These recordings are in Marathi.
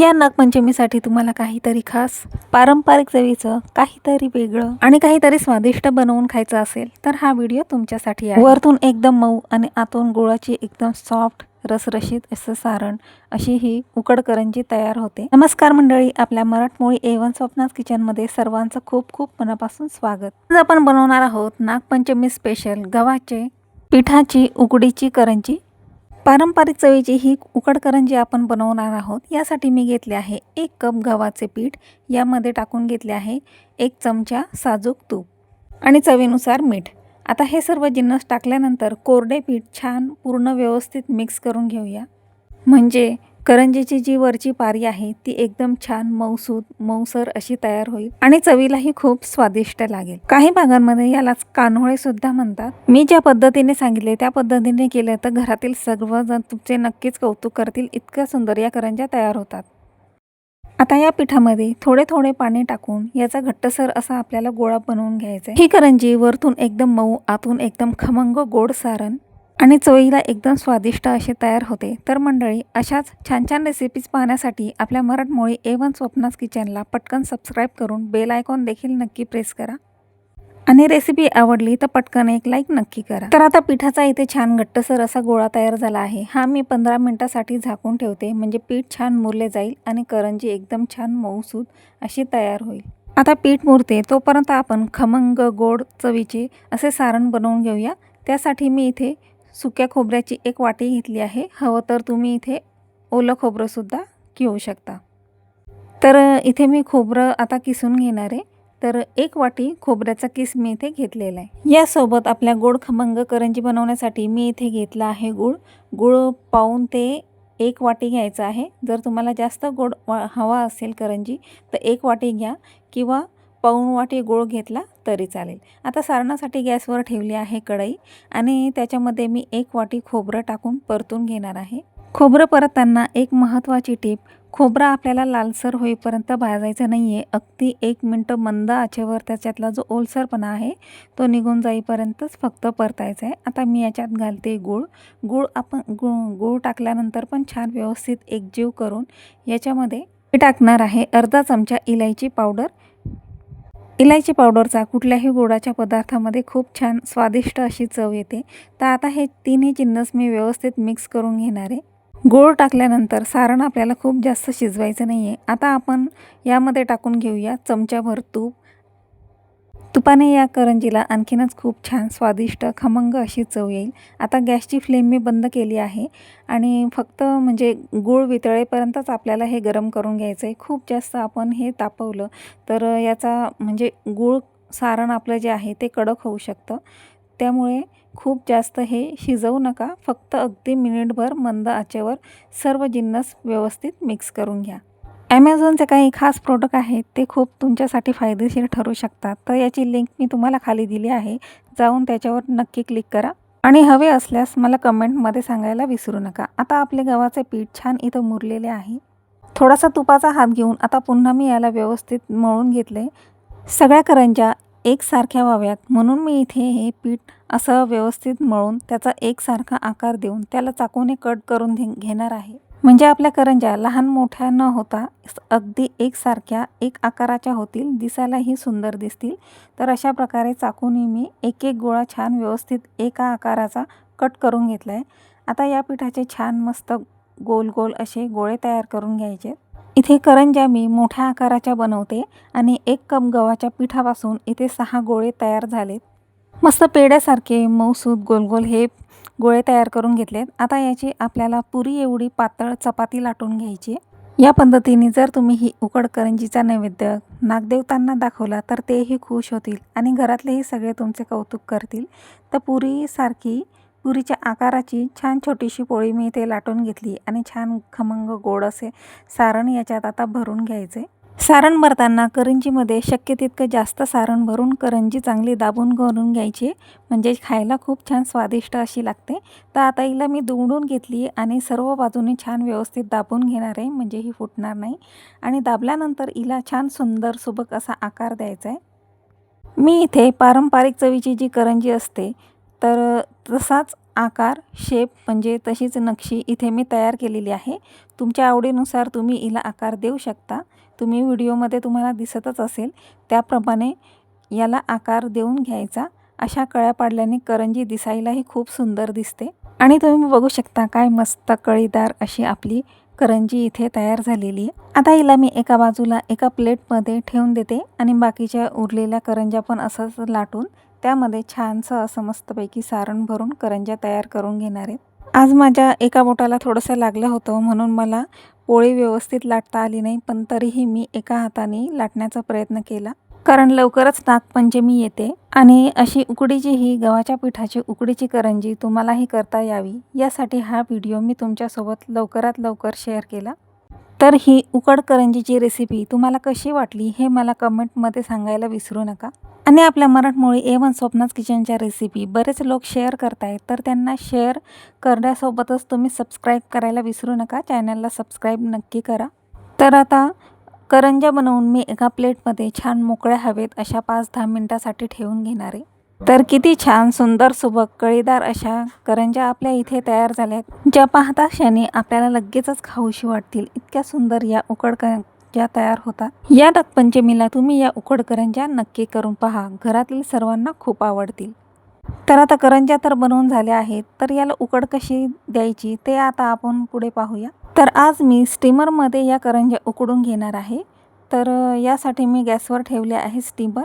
या नागपंचमीसाठी तुम्हाला काहीतरी खास पारंपरिक चवीचं काहीतरी वेगळं आणि काहीतरी स्वादिष्ट बनवून खायचं असेल तर हा व्हिडिओ तुमच्यासाठी आहे। वरतून एकदम मऊ आणि आतून गुळाची एकदम सॉफ्ट रसरशीत असं सारण अशी ही उकड करंजी तयार होते। नमस्कार मंडळी, आपल्या मराठमोळी A1 स्वप्नास किचनमध्ये सर्वांचं खूप खूप मनापासून स्वागत। आज आपण बनवणार आहोत नागपंचमी स्पेशल गव्हाचे पिठाची उकडीची करंजी। पारंपरिक चवीची ही उकड करंजी आपण बनवणार आहोत। यासाठी मी घेतले आहे 1 कप गव्हाचे पीठ, यामध्ये टाकून घेतले आहे 1 चमचा साजूक तूप आणि चवीनुसार मीठ। आता हे सर्व जिन्नस टाकल्यानंतर कोरडे पीठ छान पूर्ण व्यवस्थित मिक्स करून घेऊया, म्हणजे करंजीची जी वरची पारी आहे ती एकदम छान मऊसर अशी तयार होईल आणि चवीलाही खूप स्वादिष्ट लागेल। काही भागांमध्ये यालाच कान्होळे सुद्धा म्हणतात। मी ज्या पद्धतीने सांगितले त्या पद्धतीने केलं तर घरातील सर्वजण तुमचे नक्कीच कौतुक करतील, इतक्या सुंदर या करंज्या तयार होतात। आता या पिठामध्ये थोडे थोडे पाणी टाकून याचा घट्टसर असा आपल्याला गोळा बनवून घ्यायचा आहे। ही करंजी वरतून एकदम मऊ, आतून एकदम खमंग गोड सारण आणि चवीला एकदम स्वादिष्ट असे तयार होते। तर मंडळी, अशाच छान छान रेसिपीज पाहण्यासाठी आपल्या मराठमोळी A1 स्वप्नास किचनला पटकन सबस्क्राईब करून बेल आयकॉन देखील नक्की प्रेस करा आणि रेसिपी आवडली तर पटकन एक लाईक नक्की करा। तर आता पिठाचा इथे छान घट्टसर असा गोळा तयार झाला आहे। हा मी 15 मिनिटांसाठी झाकून ठेवते, म्हणजे पीठ छान मुरले जाईल आणि करंजी एकदम छान मऊसूत अशी तयार होईल। आता पीठ मुरते तोपर्यंत आपण खमंग गोड चवीचे असे सारण बनवून घेऊया। त्यासाठी मी इथे सुक्या खोबऱ्याची 1 वाटी घेतली आहे। हवं तर तुम्ही इथे ओलं खोबरं सुद्धा घेऊ शकता। तर इथे मी खोबरं आता किसून घेणार आहे। तर 1 वाटी खोबऱ्याचा किस मी इथे घेतलेला आहे। यासोबत आपल्या गोड खमंग करंजी बनवण्यासाठी मी इथे घेतला आहे गुळ पाऊण ते 1 वाटी घ्यायचा आहे। जर तुम्हाला जास्त गोड हवा असेल करंजी तर 1 वाटी घ्या किंवा पाऊण वाटी गुळ घेतला तरी चालेल। आता सारणासाठी गॅसवर ठेवली आहे कढई आणि त्याच्यामध्ये मी 1 वाटी खोबरं टाकून परतून घेणार आहे। खोबरं परतताना एक महत्त्वाची टीप, खोबरं आपल्याला लालसर होईपर्यंत भाजायचं नाही आहे। अगदी 1 मिनिट मंद आचेवर त्याच्यातला जो ओलसरपणा आहे तो निघून जाईपर्यंतच फक्त परतायचं आहे। आता मी याच्यात घालते गूळ टाकल्यानंतर पण छान व्यवस्थित एकजीव करून याच्यामध्ये मी टाकणार आहे अर्धा चमचा इलायची पावडर। इलायची पावडरचा कुठल्याही गोडाच्या पदार्थामध्ये खूप छान स्वादिष्ट अशी चव येते। तर आता हे तिन्ही जिन्नस मी व्यवस्थित मिक्स करून घेणार आहे। गूळ टाकल्यानंतर सारण आपल्याला खूप जास्त शिजवायचं नाही आहे। आता आपण यामध्ये टाकून घेऊया चमचाभर तूप। तुपाने या करंजीला आणखीनच खूप छान स्वादिष्ट खमंग अशी चव येईल। आता गॅसची फ्लेम मी बंद केली आहे आणि फक्त म्हणजे गूळ वितळेपर्यंतच आपल्याला हे गरम करून घ्यायचं आहे। खूप जास्त आपण हे तापवलं तर याचा म्हणजे गूळ सारण आपलं जे आहे ते कडक होऊ शकतं। त्यामुळे खूप जास्त हे शिजवू नका, फक्त अगदी मिनिटभर मंद आचेवर सर्व जिन्नस व्यवस्थित मिक्स करून घ्या। ॲमेझॉनचे काही खास प्रोडक्ट आहेत ते खूप तुमच्यासाठी फायदेशीर ठरू शकतात। तर याची लिंक मी तुम्हाला खाली दिली आहे, जाऊन त्याच्यावर नक्की क्लिक करा आणि हवे असल्यास मला कमेंटमध्ये सांगायला विसरू नका। आता आपले गव्हाचे पीठ छान इथं मुरलेले आहे। थोडासा तुपाचा हात घेऊन आता पुन्हा मी याला व्यवस्थित मळून घेतले। सगळ्या करंज्या एकसारख्या व्हाव्यात म्हणून मी इथे हे पीठ असं व्यवस्थित मळून त्याचा एकसारखा आकार देऊन त्याला चाकूने कट करून घेणार आहे, म्हणजे आपल्या करंज्या लहान मोठ्या न होता अगदी एकसारख्या एक आकाराच्या होतील, दिसायलाही सुंदर दिसतील। तर अशा प्रकारे चाकूने मी एक एक गोळा छान व्यवस्थित एका आकाराचा कट करून घेतला आहे। आता या पिठाचे छान मस्त गोल गोल असे गोळे तयार करून घ्यायचे। इथे करंज्या मी मोठ्या आकाराच्या बनवते आणि 1 कप गव्हाच्या पिठापासून इथे 6 गोळे तयार झालेत। मस्त पेड्यासारखे मऊसूत गोल गोल हे गोळे तयार करून घेतलेत। आता याची आपल्याला पुरी एवढी पातळ चपाती लाटून घ्यायची। या पद्धतीने जर तुम्ही ही उकड करंजीचा नैवेद्य नागदेवतांना दाखवला तर तेही खुश होतील आणि घरातलेही सगळे तुमचे कौतुक करतील। तर पुरीच्या आकाराची छान छोटीशी पोळी मी इथे लाटून घेतली आणि छान खमंग गोड असे सारण याच्यात आता भरून घ्यायचे। सारण भरताना करंजीमध्ये शक्य तितकं जास्त सारण भरून करंजी चांगली दाबून करून घ्यायची, म्हणजे खायला खूप छान स्वादिष्ट अशी लागते। तर आता हिला मी दुमडून घेतली आणि सर्व बाजूने छान व्यवस्थित दाबून घेणार आहे, म्हणजे ही फुटणार नाही आणि दाबल्यानंतर हिला छान सुंदर सुबक असा आकार द्यायचा आहे। मी इथे पारंपरिक चवीची जी करंजी असते तर तसाच आकार, शेप म्हणजे तशीच नक्षी इथे मी तयार केलेली आहे. तुमच्या आवडीनुसार तुम्ही हिला आकार देऊ शकता. तुम्ही व्हिडिओमध्ये तुम्हाला दिसतच असेल त्याप्रमाणे याला आकार देऊन घ्यायचा. अशा कळ्या पाडल्याने करंजी दिसायलाही खूप सुंदर दिसते. आणि तुम्ही बघू शकता काय मस्त कळीदार अशी आपली करंजी इथे तयार झालेली आहे. आता हिला मी एका बाजूला एका प्लेटमध्ये ठेवून देते आणि बाकीच्या उरलेल्या करंज्या पण असंच लाटून त्यामध्ये छानसं असं मस्तपैकी सारण भरून करंज्या तयार करून घेणार आहेत. आज माझ्या एका बोटाला थोडंसं लागलं होतं म्हणून मला पोळी व्यवस्थित लाटता आली नाही, पण तरीही मी एका हाताने लाटण्याचा प्रयत्न केला. कारण लवकरच नागपंचमी येते आणि अशी उकडीची ही गव्हाच्या पिठाची उकडीची करंजी तुम्हालाही करता यावी यासाठी हा व्हिडिओ मी तुमच्यासोबत लवकरात लवकर शेअर केला. तर ही उकड करंजीची रेसिपी तुम्हाला कशी वाटली हे मला कमेंटमध्ये सांगायला विसरू नका. आणि आपल्या मराठमोळी A1 स्वप्नाज किचनच्या रेसिपी बरेच लोक शेअर करतायत, तर त्यांना शेअर करण्यासोबतच तुम्ही सबस्क्राईब करायला विसरू नका. चॅनलला सबस्क्राईब नक्की करा. तर आता करंज्या बनवून मी एका प्लेटमध्ये छान मोकळ्या हवेत अशा 5-10 मिनिटासाठी ठेवून घेणार आहे. तर किती छान सुंदर सुबक कळीदार अशा करंज्या आपल्या इथे तयार झाल्यात, ज्या पाहता क्षणी आपल्याला लगेचच खाऊशी वाटतील. इतक्या सुंदर या उकड करंज्या तयार होतात. या नागपंचमीला तुम्ही या उकड करंज्या नक्की करून पहा. घरातील सर्वांना खूप आवडतील. तर आता करंज्या तर बनवून झाल्या आहेत, तर याला उकड कशी द्यायची ते आता आपण पुढे पाहूया. तर आज मी स्टीमरमध्ये या करंज्या उकडून घेणार आहे. तर यासाठी मी गॅसवर ठेवले आहे स्टीमर.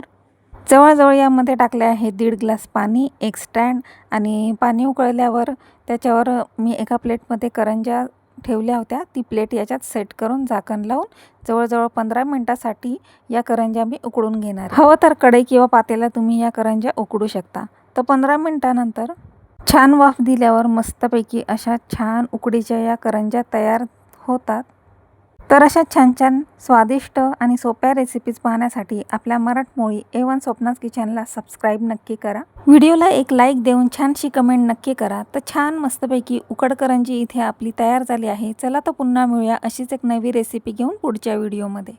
जवळजवळ यामध्ये टाकले आहे 1.5 ग्लास पाणी, एक स्टँड आणि पाणी उकळल्यावर त्याच्यावर मी एका प्लेटमध्ये करंज्या ठेवल्या होत्या. ती प्लेट याच्यात सेट करून झाकण लावून जवळजवळ 15 मिनिटासाठी या करंज्या मी उकडून घेणार. हवं तर कढई किंवा पातेल्यात तुम्ही या करंज्या उकडू शकता. तर 15 मिनिटानंतर छान वाफ दिल्यावर मस्तपैकी अशा छान उकडीच्या या करंज्या तयार होतात. तर अशा छान छान स्वादिष्ट आणि सोप्या रेसिपीज पाहण्यासाठी आपल्या मराठमोळी A1 स्वप्नाज किचनला सबस्क्राईब नक्की करा. व्हिडिओला एक लाईक देऊन छानशी कमेंट नक्की करा. तर छान मस्तपैकी उकड करंजी इथे आपली तयार झाली आहे. चला तर पुन्हा मिळूया अशीच एक नवी रेसिपी घेऊन पुढच्या व्हिडिओमध्ये.